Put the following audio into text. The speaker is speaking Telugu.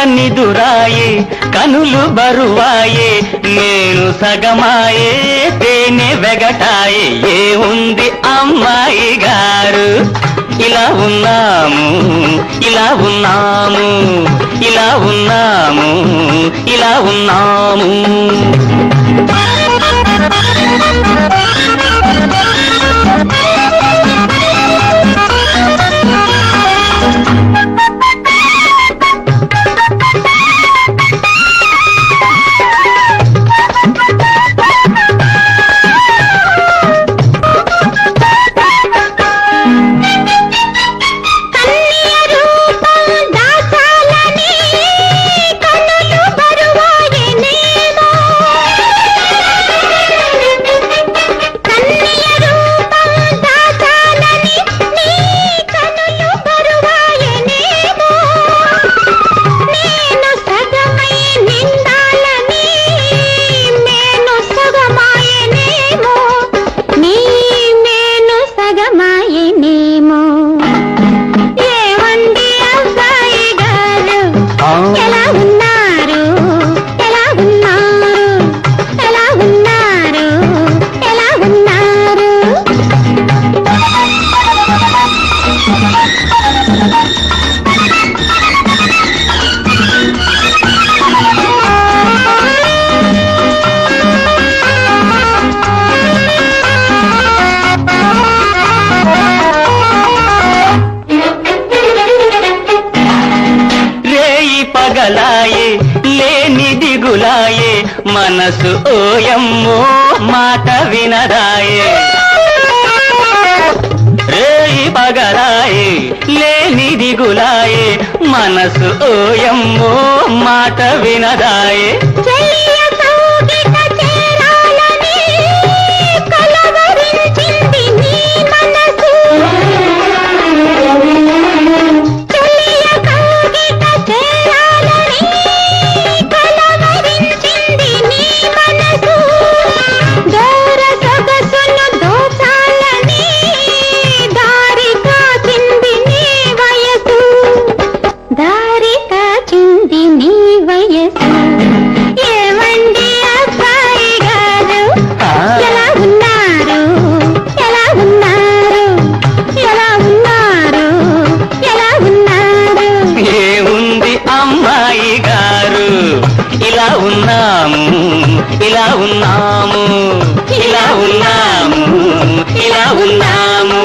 నిదురాయే కనులు బరువాయే నేను సగమాయే తేనె వెగటాయే ఏ ఉంది అమ్మాయి గారు ఇలా ఉన్నాము ఇలా ఉన్నాము ఇలా ఉన్నాము ఇలా ఉన్నాము పగలాయే లేని దిగులాయే మనసు ఓయమ్మో మాట వినదాయే రేయి పగలాయే లేని దిగులాయే మనసు ఓయమ్మో మాట వినదాయే ఇలా ఉన్నాము ఇలా ఉన్నాము ఇలా ఉన్నాము ఇలా ఉన్నాము